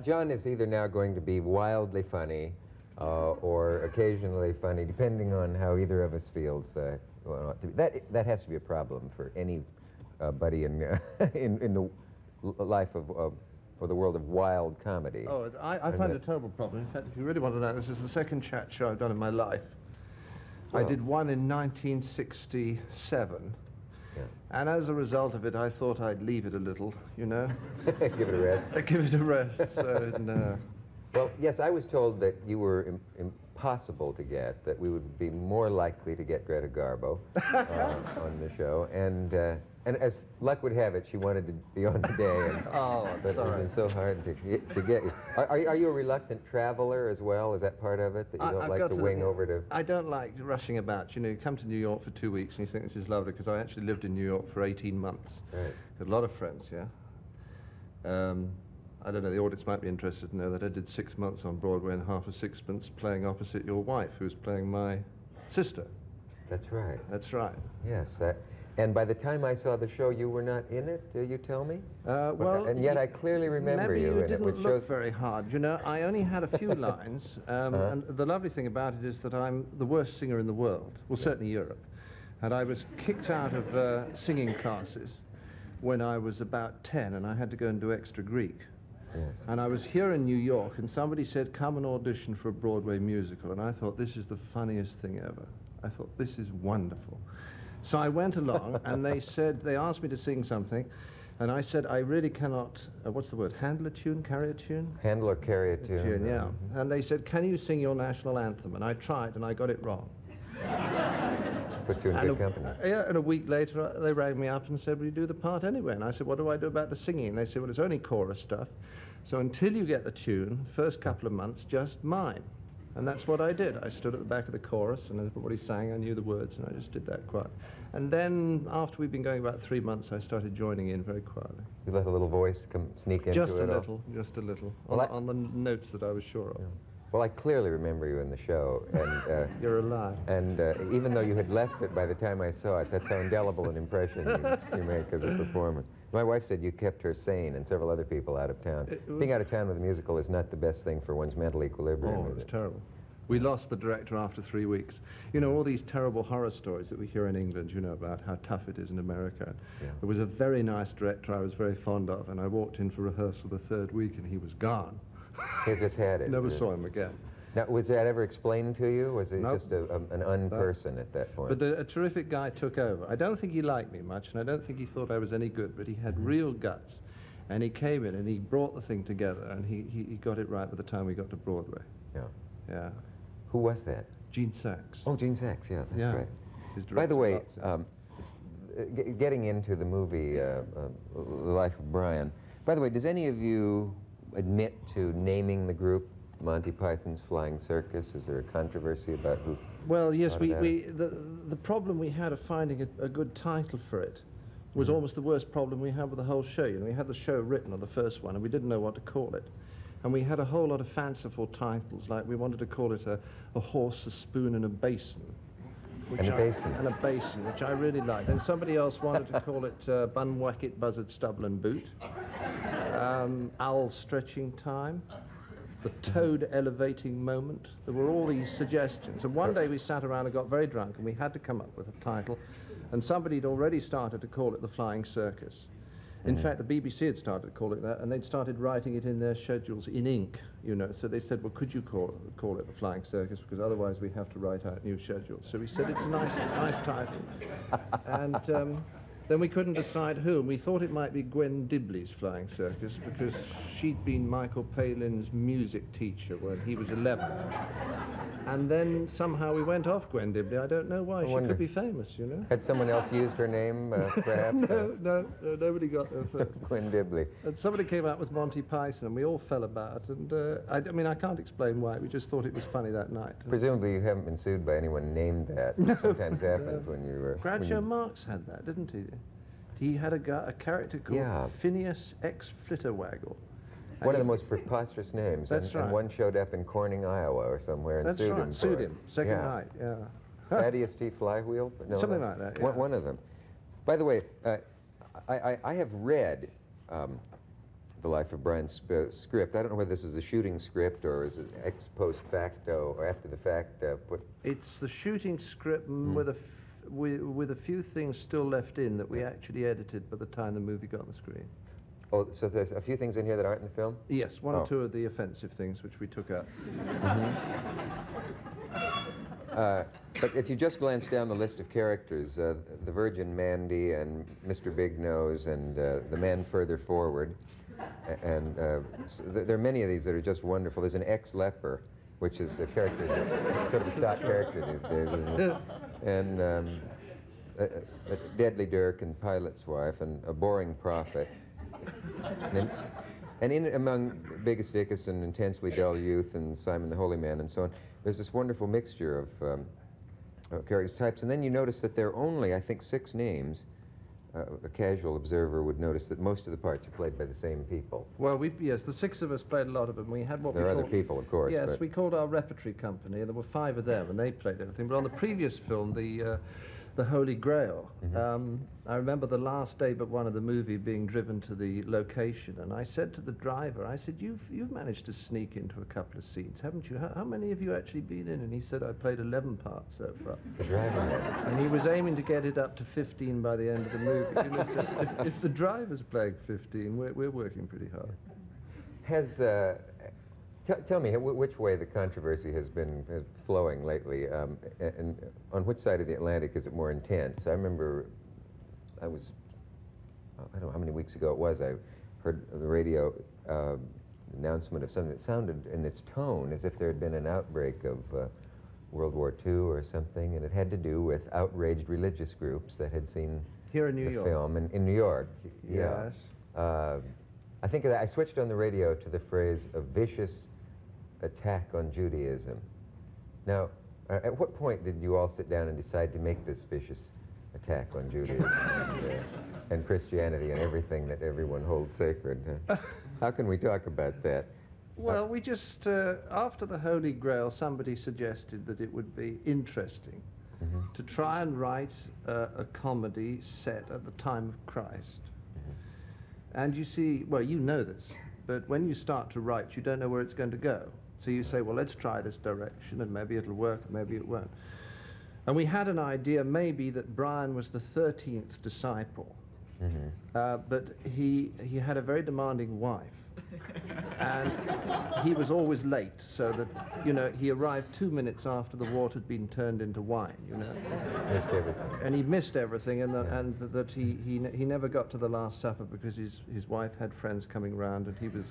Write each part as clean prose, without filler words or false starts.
John is either now going to be wildly funny or occasionally funny, depending on how either of us feels. That has to be a problem for any buddy in the life of or the world of wild comedy. Oh, I find it a terrible problem. In fact, if you really want to know, this is the second chat show I've done in my life. Well, I did one in 1967. Yeah. And as a result of it, I thought I'd leave it a little, you know. Give it a rest. Give it a rest, so no. Well, yes, I was told that you were impossible to get, that we would be more likely to get Greta Garbo on the show, and as luck would have it, she wanted to be on today, and but it was so hard to get you. Are you a reluctant traveler as well? Is that part of it, that you don't like to wing over to? I don't like rushing about. You know, you come to New York for 2 weeks and you think this is lovely, because I actually lived in New York for 18 months. Right. Got a lot of friends, yeah. I don't know, the audience might be interested to know that I did 6 months on Broadway and half a sixpence playing opposite your wife, who was playing my sister. That's right. That's right. Yes. And by the time I saw the show, you were not in it, you tell me? Well, and yet I clearly remember you in it, which shows... Maybe you didn't look very hard. You know, I only had a few lines, and the lovely thing about it is that I'm the worst singer in the world, well, certainly Europe. And I was kicked out of singing classes when I was about 10, and I had to go and do extra Greek. Yes. And I was here in New York, and somebody said, come and audition for a Broadway musical. And I thought, this is the funniest thing ever. I thought, this is wonderful. So I went along, and they asked me to sing something, and I said, I really cannot, what's the word, handle a tune, carry a tune? Handle or carry a tune. Yeah. Mm-hmm. And they said, can you sing your national anthem? And I tried, and I got it wrong. Puts you in good company. Yeah, and a week later, they rang me up and said, will you do the part anyway? And I said, what do I do about the singing? And they said, well, it's only chorus stuff. So until you get the tune, first couple of months, just mime. And that's what I did. I stood at the back of the chorus, and everybody sang. I knew the words, and I just did that quiet. And then, after we'd been going about 3 months, I started joining in very quietly. You let a little voice sneak into just it? Just a little, well, on the notes that I was sure of. Yeah. Well, I clearly remember you in the show, and you're alive. And even though you had left it by the time I saw it, that's how indelible an impression you make as a performer. My wife said you kept her sane and several other people out of town. Being out of town with a musical is not the best thing for one's mental equilibrium. Oh, it was terrible. We lost the director after 3 weeks. You know, all these terrible horror stories that we hear in England, you know, about how tough it is in America. Yeah. There was a very nice director I was very fond of, and I walked in for rehearsal the 3rd week, and he was gone. He just had it. Never saw him again. Now, was that ever explained to you? Was it just an unperson at that point? But a terrific guy took over. I don't think he liked me much, and I don't think he thought I was any good, but he had real guts. And he came in, and he brought the thing together, and he got it right by the time we got to Broadway. Yeah. Yeah. Who was that? Gene Saks. Oh, Gene Saks, yeah, that's right. By the way, getting into the movie The Life of Brian, by the way, does any of you admit to naming the group Monty Python's Flying Circus? Is there a controversy about who? Well, yes, the problem we had of finding a good title for it was almost the worst problem we had with the whole show. You know, we had the show written on the first one, and we didn't know what to call it. And we had a whole lot of fanciful titles, like we wanted to call it a horse, a spoon, and a basin. And a basin. And a basin, which I really liked. And somebody else wanted to call it Bun Wacket, Buzzard, Stubble, and Boot. Owl Stretching Time. The Toad Elevating Moment. There were all these suggestions. And one day we sat around and got very drunk, and we had to come up with a title. And somebody had already started to call it the Flying Circus. In fact, the BBC had started to call it that, and they'd started writing it in their schedules in ink, you know. So they said, well, could you call it the Flying Circus, because otherwise we have to write out new schedules. So we said, it's a nice title. And then we couldn't decide who, and we thought it might be Gwen Dibley's Flying Circus, because she'd been Michael Palin's music teacher when he was 11. And then somehow we went off Gwen Dibley. I don't know why. She could be famous, you know. Had someone else used her name, perhaps? No, nobody got there first. Gwen Dibley. And somebody came out with Monty Python, and we all fell about. And I mean, I can't explain why. We just thought it was funny that night. Presumably you haven't been sued by anyone named that. It sometimes happens when you were... Groucho Marx had that, didn't he? He had a character called Phineas X Flitterwaggle. One of the most preposterous names. That's right. And one showed up in Corning, Iowa or somewhere and sued him. Sued him. Second night, yeah. Thaddeus T. Flywheel? No, something like that, yeah. One of them. By the way, I have read The Wonderful Life of Brian's script. I don't know whether this is the shooting script or is it ex post facto or after the fact put. It's the shooting script with a few things still left in that we actually edited by the time the movie got on the screen. Oh, so there's a few things in here that aren't in the film? Yes, one or two of the offensive things which we took out. But if you just glance down the list of characters, the Virgin Mandy and Mr. Big Nose and the man further forward, and so there are many of these that are just wonderful. There's an ex-leper, which is a character, sort of a stock character these days, isn't it? And a Deadly Dirk and Pilot's Wife and a boring prophet. And in among Biggest Dickus and Intensely Dull Youth and Simon the Holy Man and so on, there's this wonderful mixture of character types. And then you notice that there are only, I think, 6 names. A casual observer would notice that most of the parts are played by the same people. Well, yes, the 6 of us played a lot of them. We had what there we are called, other people, of course. Yes, we called our repertory company, and there were 5 of them, and they played everything. But on the previous film, the Holy Grail, I remember the last day but one of the movie being driven to the location, and I said to the driver, I said, you've managed to sneak into a couple of scenes, haven't you? How many have you actually been in? And he said, I played 11 parts so far. The driver. And he was aiming to get it up to 15 by the end of the movie. You know, so if the driver's playing 15, we're working pretty hard. Has tell me which way the controversy has been flowing lately, and on which side of the Atlantic is it more intense? I remember I don't know how many weeks ago it was, I heard the radio announcement of something that sounded in its tone as if there had been an outbreak of World War II or something, and it had to do with outraged religious groups that had seen here in New York. Film in New York. Yes. I think I switched on the radio to the phrase "a vicious attack on Judaism." Now, at what point did you all sit down and decide to make this vicious attack on Judaism and Christianity and everything that everyone holds sacred? How can we talk about that? Well, we just, after the Holy Grail, somebody suggested that it would be interesting to try and write a comedy set at the time of Christ. And you see, well, you know this, but when you start to write, you don't know where it's going to go. So you say, well, let's try this direction, and maybe it'll work, and maybe it won't. And we had an idea maybe that Brian was the 13th disciple, but he had a very demanding wife. And he was always late, so that, you know, he arrived 2 minutes after the water had been turned into wine, you know. Missed everything. And he missed everything, and that he never got to the Last Supper because his wife had friends coming round, and he was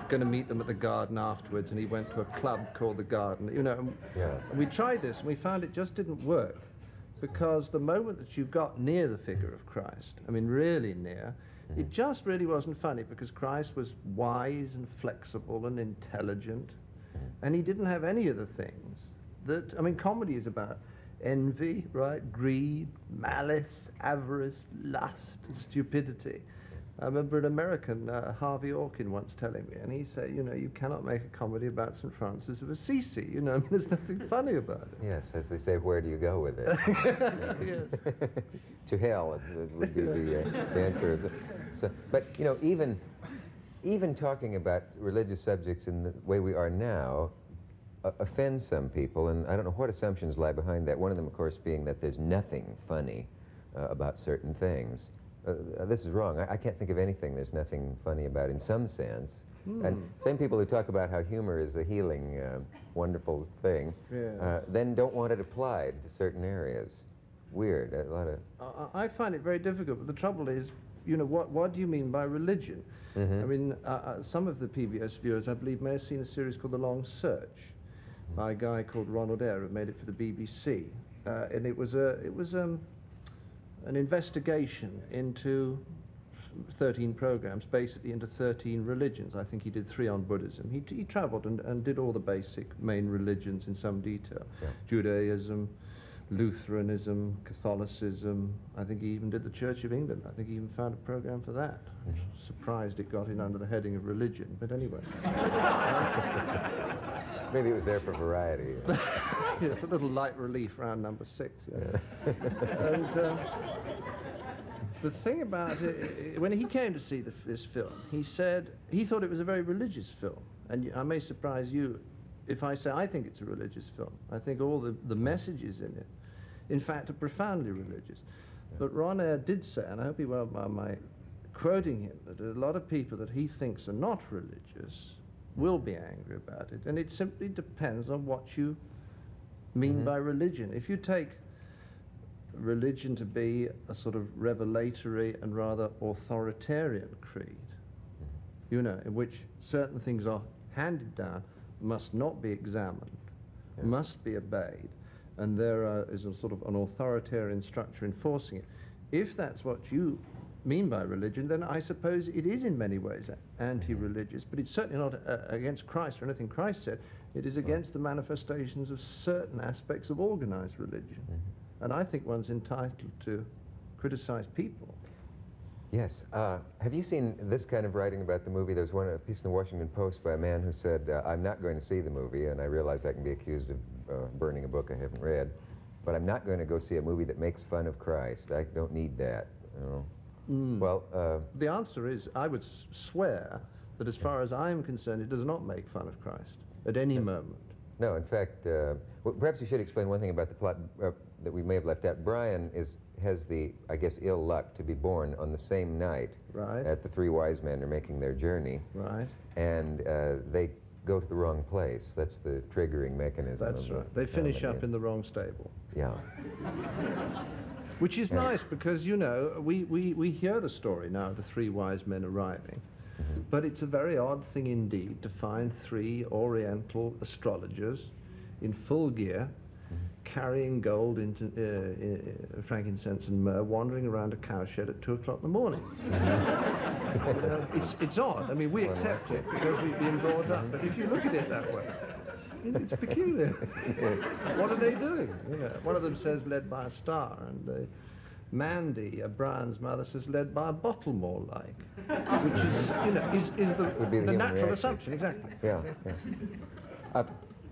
going to meet them at the garden afterwards, and he went to a club called the Garden, you know. And we tried this, and we found it just didn't work, because the moment that you got near the figure of Christ, I mean really near, it just really wasn't funny, because Christ was wise and flexible and intelligent, and he didn't have any of the things that, I mean, comedy is about envy, right, greed, malice, avarice, lust, and stupidity. I remember an American, Harvey Orkin, once telling me, and he said, you know, you cannot make a comedy about St. Francis of Assisi, you know, I mean, there's nothing funny about it. Yes, as they say, where do you go with it? To hell would be the answer. So, but, you know, even talking about religious subjects in the way we are now offends some people, and I don't know what assumptions lie behind that. One of them, of course, being that there's nothing funny about certain things. This is wrong. I can't think of anything there's nothing funny about in some sense. And same people who talk about how humor is a healing, wonderful thing, then don't want it applied to certain areas. Weird. A lot of. I find it very difficult, but the trouble is, you know, what do you mean by religion? I mean, some of the PBS viewers, I believe, may have seen a series called The Long Search by a guy called Ronald Eyre, who made it for the BBC, and it was an investigation into 13 programs, basically into 13 religions. I think he did 3 on Buddhism. He traveled and did all the basic main religions in some detail. Judaism, Lutheranism, Catholicism. I think he even did the Church of England. I think he even found a program for that. Surprised it got in under the heading of religion, but anyway. Maybe it was there for variety. It's a little light relief around number 6. Yeah. And, The thing about it, when he came to see this film, he said he thought it was a very religious film. And I may surprise you if I say I think it's a religious film. I think all the messages in it, in fact, are profoundly religious. But Ron Eyre did say, and I hope he won't mind my quoting him, that a lot of people that he thinks are not religious will be angry about it. And it simply depends on what you mean by religion. If you take religion to be a sort of revelatory and rather authoritarian creed, you know, in which certain things are handed down, must not be examined, must be obeyed, and there is a sort of an authoritarian structure enforcing it. If that's what you mean by religion, then I suppose it is in many ways anti-religious, but it's certainly not against Christ or anything Christ said. It is against the manifestations of certain aspects of organized religion. And I think one's entitled to criticize people. Yes. Have you seen this kind of writing about the movie? There's a piece in the Washington Post by a man who said, I'm not going to see the movie, and I realize I can be accused of burning a book I haven't read, but I'm not going to go see a movie that makes fun of Christ. I don't need that, you know. Well, the answer is, I would swear that as far as I'm concerned, it does not make fun of Christ at any moment. No, in fact, well, perhaps you should explain one thing about the plot that we may have left out. Brian has the, I guess, ill luck to be born on the same night that the three wise men are making their journey. Right. And they go to the wrong place. That's the triggering mechanism. That's right. They finish up in the wrong stable. Yeah. Which is nice because, you know, we hear the story now of the three wise men arriving. But it's a very odd thing indeed to find three Oriental astrologers in full gear, carrying gold, into frankincense and myrrh, wandering around a cowshed at 2 o'clock in the morning. It's odd. I mean, we accept it because we've been brought up. But if you look at it that way, it's peculiar. What are they doing? You know, one of them says led by a star, and Mandy, Brian's mother, says led by a bottle more like, which is, you know, is the natural reaction. Assumption, exactly. Yeah.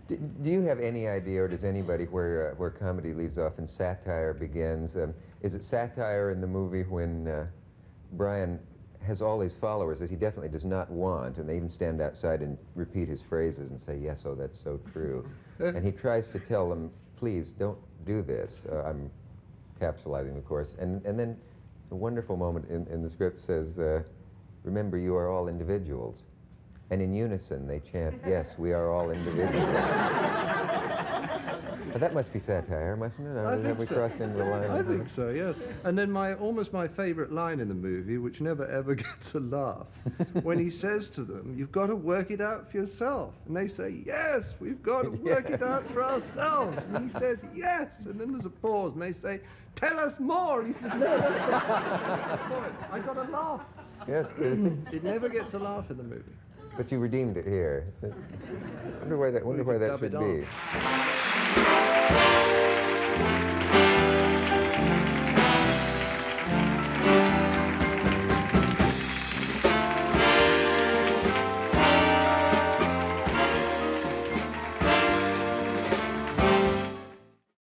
Do you have any idea, or does anybody, where comedy leaves off and satire begins? Is it satire in the movie when Brian has all these followers that he definitely does not want, and they even stand outside and repeat his phrases and say, yes, oh, that's so true. And he tries to tell them, please, don't do this. I'm capsulizing, of course. And then a wonderful moment in the script says, remember, you are all individuals. And in unison, they chant, yes, we are all individuals. That must be satire, mustn't it? I think have we crossed into the line? I think so, yes. And then almost my favorite line in the movie, which never ever gets a laugh, when he says to them, you've got to work it out for yourself. And they say, yes, we've got to work it out for ourselves. And he says, yes. And then there's a pause, and they say, tell us more. And he says, no, that's the point. I got a laugh. Yes. It never gets a laugh in the movie. But you redeemed it here. Wonder why that should be.